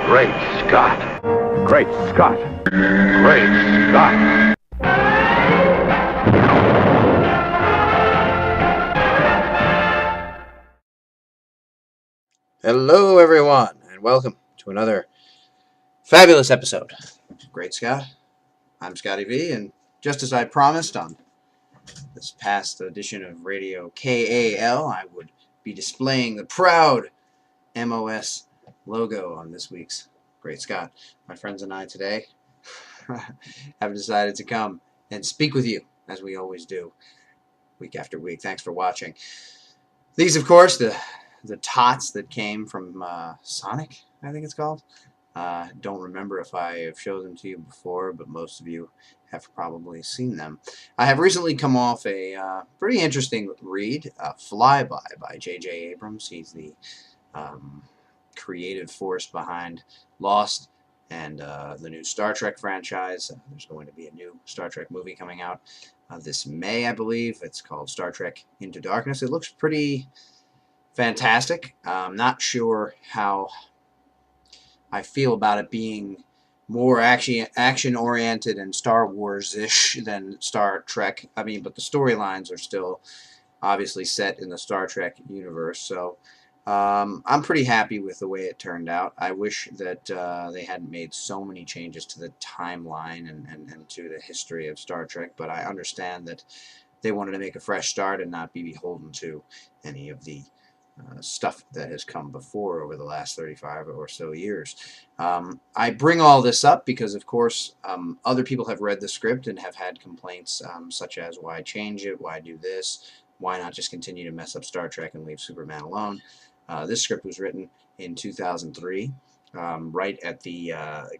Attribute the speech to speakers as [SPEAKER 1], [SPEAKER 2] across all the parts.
[SPEAKER 1] Great Scott! Great Scott! Great Scott!
[SPEAKER 2] Hello, everyone, and welcome to another fabulous episode of Great Scott. I'm Scotty V, and just as I promised on this past edition of Radio KAL, I would be displaying the proud MOS logo on this week's Great Scott. My friends and I today have decided to come and speak with you, as we always do, week after week. Thanks for watching. These, of course, the tots that came from Sonic, I think it's called. Don't remember if I have showed them to you before, but most of you have probably seen them. I have recently come off a pretty interesting read, Flyby by J.J. Abrams. He's the creative force behind Lost and the new Star Trek franchise. There's going to be a new Star Trek movie coming out this May, I believe. It's called Star Trek Into Darkness. It looks pretty fantastic. I'm not sure how I feel about it being more action-oriented and Star Wars-ish than Star Trek. I mean, but the storylines are still obviously set in the Star Trek universe. So I'm pretty happy with the way it turned out. I wish that they hadn't made so many changes to the timeline and to the history of Star Trek, but I understand that they wanted to make a fresh start and not be beholden to any of the stuff that has come before over the last 35 or so years. I bring all this up because, of course, other people have read the script and have had complaints such as, why change it, why do this, why not just continue to mess up Star Trek and leave Superman alone. This script was written in 2003, right at the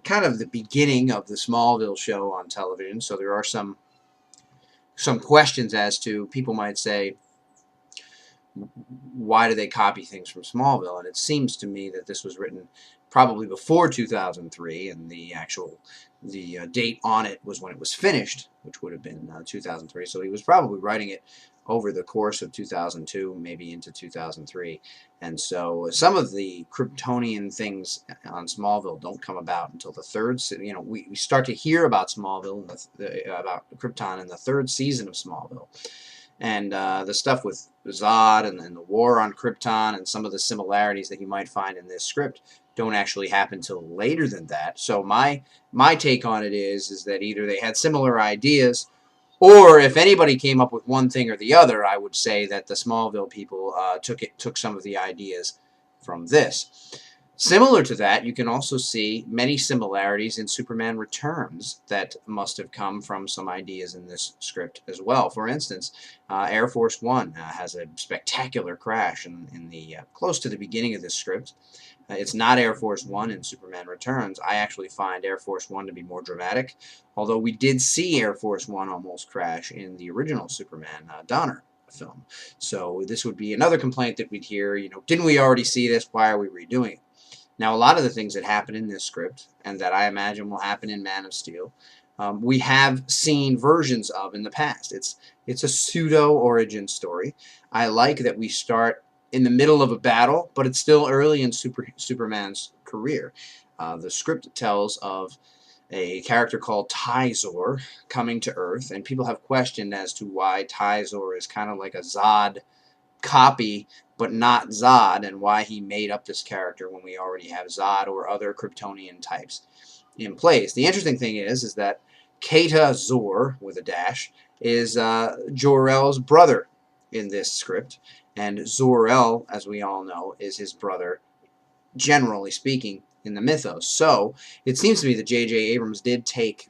[SPEAKER 2] kind of the beginning of the Smallville show on television, so there are some questions as to, people might say, why do they copy things from Smallville? And it seems to me that this was written probably before 2003, and the date on it was when it was finished, which would have been 2003. So he was probably writing it over the course of 2002, maybe into 2003. And so some of the Kryptonian things on Smallville don't come about until the third. You know, we start to hear about Smallville, about Krypton in the third season of Smallville. And the stuff with Zod and the war on Krypton and some of the similarities that you might find in this script don't actually happen till later than that. So my take on it is that either they had similar ideas, or if anybody came up with one thing or the other, I would say that the Smallville people took some of the ideas from this. Similar to that, you can also see many similarities in Superman Returns that must have come from some ideas in this script as well. For instance, Air Force One has a spectacular crash in the close to the beginning of this script. It's not Air Force One in Superman Returns. I actually find Air Force One to be more dramatic, although we did see Air Force One almost crash in the original Superman Donner film. So this would be another complaint that we'd hear, you know, didn't we already see this? Why are we redoing it? Now, a lot of the things that happen in this script, and that I imagine will happen in Man of Steel, we have seen versions of in the past. It's a pseudo-origin story. I like that we start in the middle of a battle, but it's still early in Superman's career. The script tells of a character called Tyzor coming to Earth, and people have questioned as to why Tyzor is kind of like a Zod copy, but not Zod, and why he made up this character when we already have Zod or other Kryptonian types in place. The interesting thing is that Kata Zor, with a dash, is Jor-El's brother in this script, and Zor-El, as we all know, is his brother, generally speaking, in the mythos. So it seems to me that J.J. Abrams did take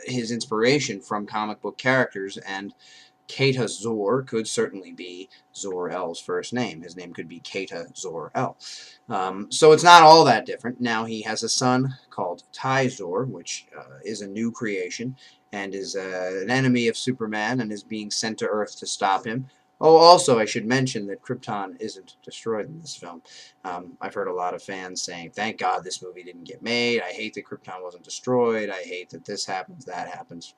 [SPEAKER 2] his inspiration from comic book characters, and Kata Zor could certainly be Zor-El's first name. His name could be Kata Zor-El. So it's not all that different. Now he has a son called Tyzor, which is a new creation, and is an enemy of Superman, and is being sent to Earth to stop him. Oh, also, I should mention that Krypton isn't destroyed in this film. I've heard a lot of fans saying, thank God this movie didn't get made. I hate that Krypton wasn't destroyed. I hate that this happens, that happens.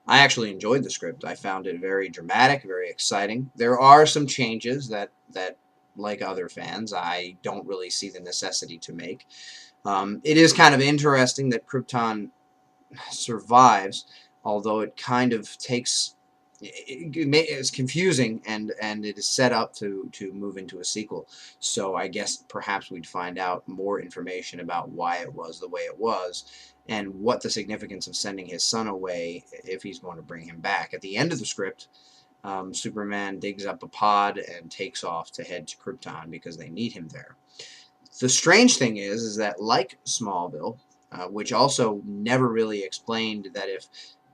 [SPEAKER 2] I actually enjoyed the script. I found it very dramatic, very exciting. There are some changes that like other fans, I don't really see the necessity to make. It is kind of interesting that Krypton survives, although it kind of takes... It's confusing, and it is set up to move into a sequel. So I guess perhaps we'd find out more information about why it was the way it was, and what the significance of sending his son away, if he's going to bring him back. At the end of the script, Superman digs up a pod and takes off to head to Krypton because they need him there. The strange thing is that, like Smallville, which also never really explained that if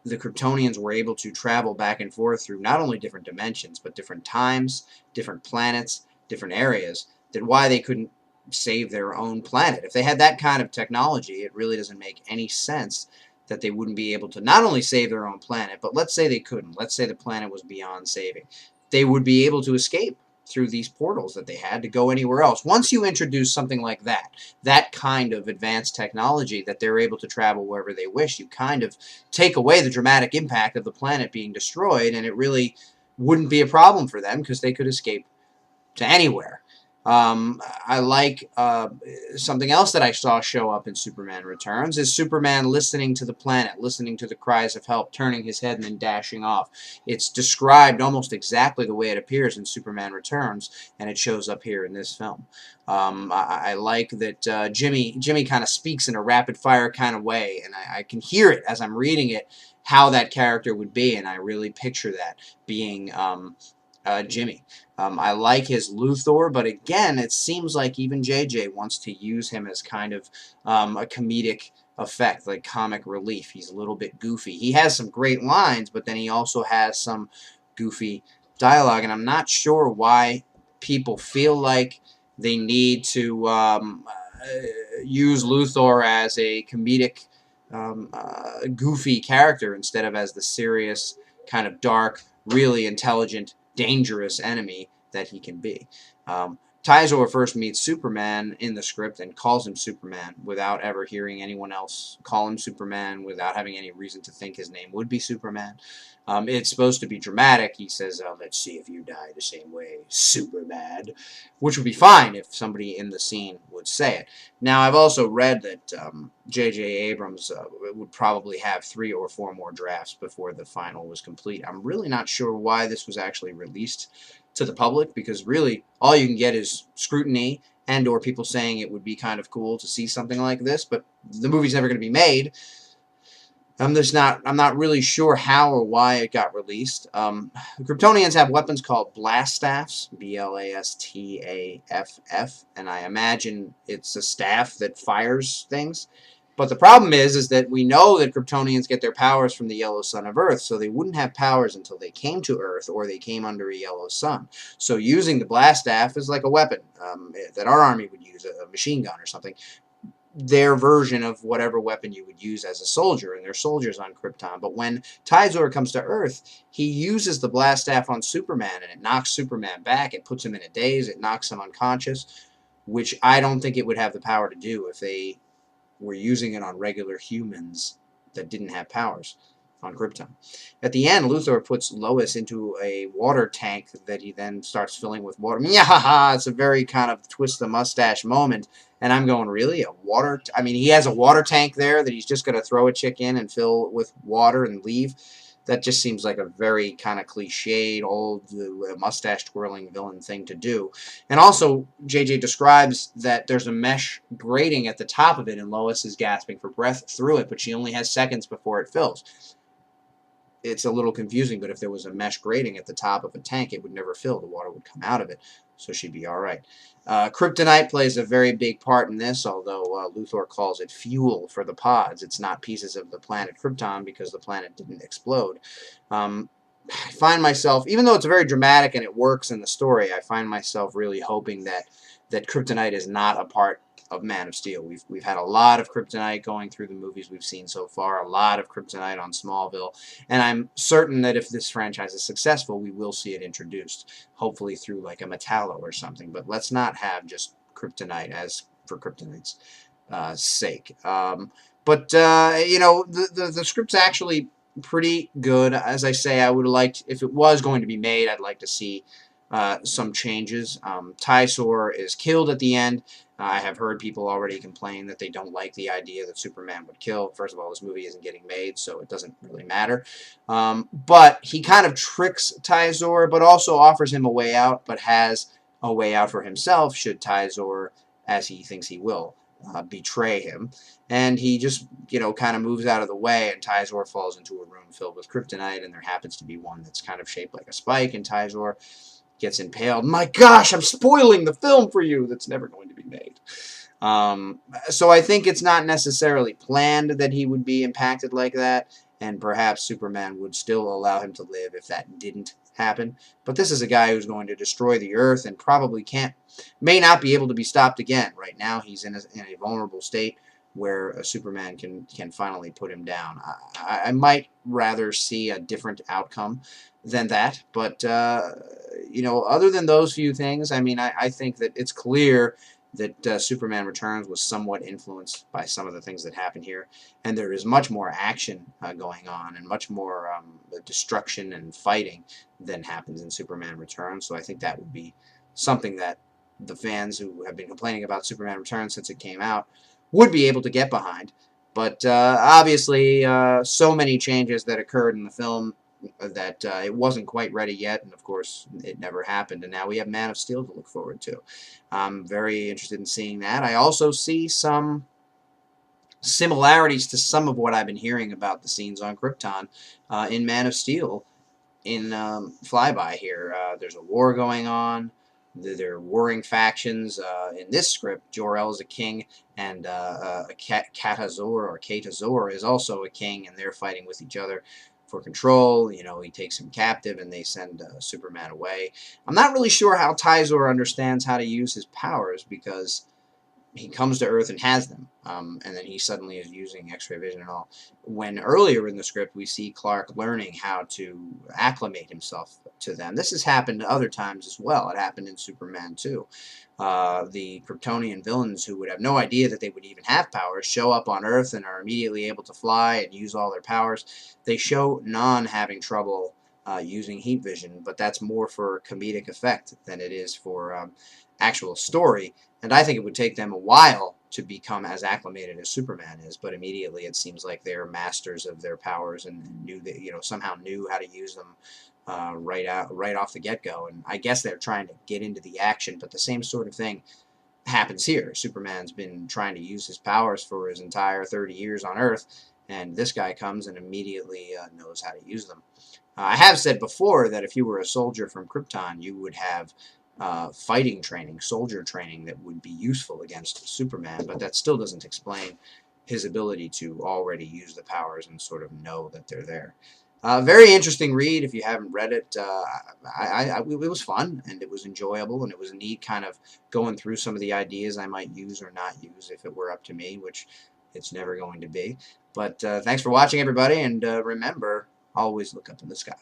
[SPEAKER 2] the Kryptonians were able to travel back and forth through not only different dimensions, but different times, different planets, different areas, then why they couldn't save their own planet. If they had that kind of technology, it really doesn't make any sense that they wouldn't be able to not only save their own planet, but let's say they couldn't. Let's say the planet was beyond saving. They would be able to escape through these portals that they had to go anywhere else. Once you introduce something like that kind of advanced technology that they're able to travel wherever they wish, you kind of take away the dramatic impact of the planet being destroyed, and it really wouldn't be a problem for them because they could escape to anywhere. I like something else that I saw show up in Superman Returns is Superman listening to the planet, listening to the cries of help, turning his head and then dashing off. It's described almost exactly the way it appears in Superman Returns, and it shows up here in this film. I like that Jimmy kind of speaks in a rapid-fire kind of way, and I can hear it as I'm reading it, how that character would be, and I really picture that being Jimmy. I like his Luthor, but again, it seems like even JJ wants to use him as kind of a comedic effect, like comic relief. He's a little bit goofy. He has some great lines, but then he also has some goofy dialogue, and I'm not sure why people feel like they need to use Luthor as a comedic, goofy character instead of as the serious, kind of dark, really intelligent, dangerous enemy that he can be. Tyzor first meets Superman in the script and calls him Superman without ever hearing anyone else call him Superman, without having any reason to think his name would be Superman. It's supposed to be dramatic. He says, let's see if you die the same way, Superman, which would be fine if somebody in the scene would say it. Now, I've also read that J.J. Abrams would probably have 3 or 4 more drafts before the final was complete. I'm really not sure why this was actually released to the public, because really all you can get is scrutiny and or people saying it would be kind of cool to see something like this, but the movie's never going to be made. I'm not really sure how or why it got released. The Kryptonians have weapons called blast staffs, B-L-A-S-T-A-F-F, and I imagine it's a staff that fires things. But the problem is that we know that Kryptonians get their powers from the yellow sun of Earth, so they wouldn't have powers until they came to Earth or they came under a yellow sun. So using the blast staff is like a weapon that our army would use, a machine gun or something. Their version of whatever weapon you would use as a soldier, and they're soldiers on Krypton. But when Tyzor comes to Earth, he uses the blast staff on Superman, and it knocks Superman back. It puts him in a daze. It knocks him unconscious, which I don't think it would have the power to do if they were using it on regular humans that didn't have powers on Krypton. At the end, Luthor puts Lois into a water tank that he then starts filling with water. Yeah, it's a very kind of twist the mustache moment. And I'm going, really? A water? I mean, he has a water tank there that he's just going to throw a chick in and fill with water and leave. That just seems like a very kind of cliched, old, mustache-twirling villain thing to do. And also, JJ describes that there's a mesh grating at the top of it, and Lois is gasping for breath through it, but she only has seconds before it fills. It's a little confusing, but if there was a mesh grating at the top of a tank, it would never fill. The water would come out of it, so she'd be all right. Kryptonite plays a very big part in this, although Luthor calls it fuel for the pods. It's not pieces of the planet Krypton because the planet didn't explode. I find myself, even though it's very dramatic and it works in the story, I find myself really hoping that Kryptonite is not a part of Man of Steel. We've had a lot of Kryptonite going through the movies we've seen so far, a lot of Kryptonite on Smallville, and I'm certain that if this franchise is successful, we will see it introduced, hopefully through like a Metallo or something, but let's not have just Kryptonite as for Kryptonite's sake. But you know, the script's actually pretty good. As I say, I would have liked, if it was going to be made, I'd like to see some changes. Tysor is killed at the end. I have heard people already complain that they don't like the idea that Superman would kill. First of all, this movie isn't getting made, so it doesn't really matter. But he kind of tricks Tysor, but also offers him a way out, but has a way out for himself should Tysor, as he thinks he will, betray him. And he just, kind of moves out of the way, and Tysor falls into a room filled with kryptonite, and there happens to be one that's kind of shaped like a spike, and Tysor gets impaled. My gosh, I'm spoiling the film for you that's never going to be made. So I think it's not necessarily planned that he would be impacted like that, and perhaps Superman would still allow him to live if that didn't happen. But this is a guy who's going to destroy the Earth and probably may not be able to be stopped again. Right now he's in a vulnerable state where a Superman can finally put him down. I might rather see a different outcome than that, but other than those few things, I mean, I think that it's clear that Superman Returns was somewhat influenced by some of the things that happen here, and there is much more action going on and much more destruction and fighting than happens in Superman Returns. So I think that would be something that the fans who have been complaining about Superman Returns since it came out would be able to get behind. But obviously, so many changes that occurred in the film that it wasn't quite ready yet, and of course it never happened, and now we have Man of Steel to look forward to. I'm very interested in seeing that. I also see some similarities to some of what I've been hearing about the scenes on Krypton in Man of Steel in Flyby here. There's a war going on. There are warring factions. In this script, Jor-El is a king, and Katazor or Katazor is also a king, and they're fighting with each other for control. He takes him captive, and they send Superman away. I'm not really sure how Tysor understands how to use his powers, because he comes to Earth and has them, and then he suddenly is using X-ray vision and all. When earlier in the script we see Clark learning how to acclimate himself to them. This has happened other times as well. It happened in Superman 2. The Kryptonian villains, who would have no idea that they would even have powers, show up on Earth and are immediately able to fly and use all their powers. They show Non having trouble using heat vision, but that's more for comedic effect than it is for actual story. And I think it would take them a while to become as acclimated as Superman is, but immediately it seems like they're masters of their powers and knew that, somehow knew how to use them right off the get-go. And I guess they're trying to get into the action, but the same sort of thing happens here. Superman's been trying to use his powers for his entire 30 years on Earth, and this guy comes and immediately knows how to use them. I have said before that if you were a soldier from Krypton, you would have fighting training, soldier training that would be useful against Superman, but that still doesn't explain his ability to already use the powers and sort of know that they're there. Very interesting read if you haven't read it. It was fun, and it was enjoyable, and it was neat kind of going through some of the ideas I might use or not use if it were up to me, which it's never going to be. But thanks for watching, everybody, and remember, always look up in the sky.